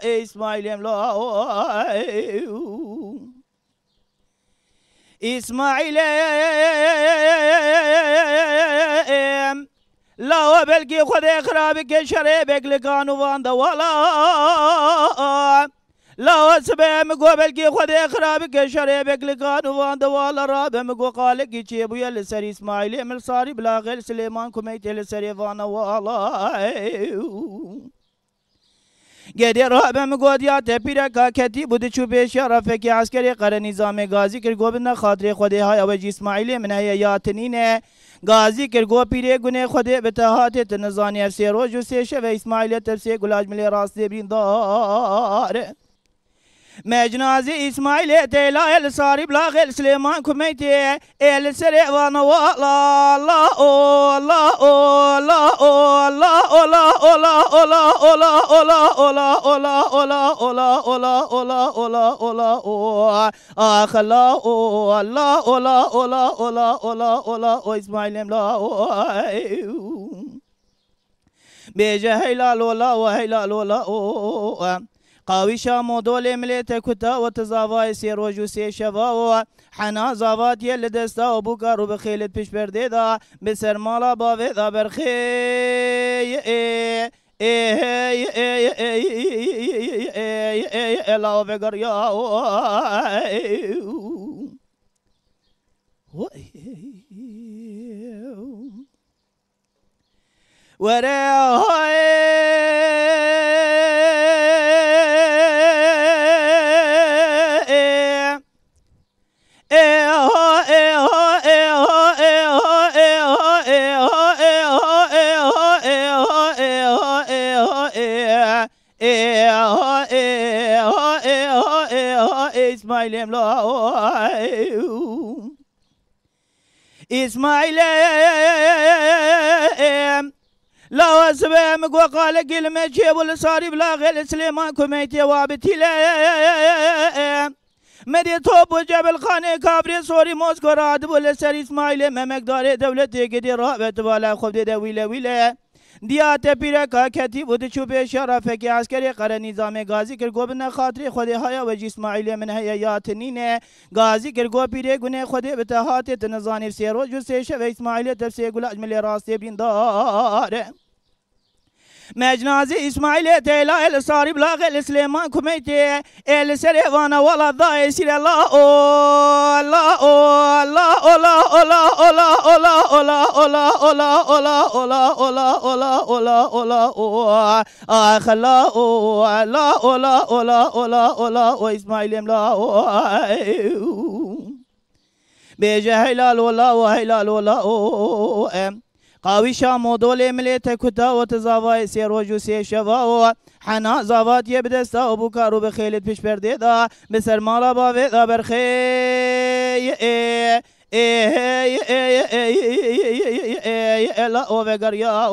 اسماعیل املا اسماعیل لا بلقي خذ خرابك شريبك لكانوا وان ولا لا سبع مقو بلقي خذ خرابك شريبك لكانوا وان ولا راب مقو قالك يجيبوا يا لسري اسماعيل من صاري بلا غير سليمان كميت لسري فانا ولا گدی راب مقو دیات پیرکا کتی بود چوبه شرفك عسكري قرن نظام غازي کر گوبند خاطر خود های اوج اسماعیل من یاتنین غازی کر گو پیره گونه خود بتهات تنزانی افسی روز و سه شب اسماعیل تفسی گلاج ملی راست برین دار مجنازي اسماعيل تيلا الصاري بلاغ سليمان كميتي السرع وانا والله الله الله الله الله الله الله الله الله الله الله الله الله الله الله اخ الله الله الله الله الله الله الله اسماعيل لا بيجا هيلا ولا وهيلا ولا قاوي شامو دولي مليتا كتا وتزاواي سيروجو سي شفاو حنا زاوات يلي دستا وبوكارو بخيلت پیش برده دا بسر مالا باوي دا برخي الله بقر يا اسماعيل اسماعيل لا وسبع مقو قال كلمة جيب الصاري بلا غير سليمان كميتي وابتي لا مدي توب جبل خانه كابري سوري موسكو راد بول سر اسماعيل ممقدار دولتي قدي رابط ولا خود دويله ويله دیات پیرکا کتی بود چوبه شرفك عسكري قرن نظام غازي کر گوبن خاطر خود های وج اسماعیل من حیات نینه غازي کر گو پیره گونه خود بتهات تنزانی سیرو جو سه شو اسماعیل تفسیر گل اجمل راست بین دار مجنازي اسماعيل تيلا الصاري بلاغ سليمان كميتي السريوانا ولا ضاي سير الله الله الله الله الله الله الله الله الله الله الله الله الله الله اخ الله الله الله الله الله الله اسماعيل لا بيجا هلال ولا وهلال ولا قاوي شامو دولي مليتا كتا وتزاواي سيروجو سي شفاو حنا زاوات يبدستا وبوكارو بخيلت پیش برده دا بسر مالا باوي دا برخي لا اوه غريا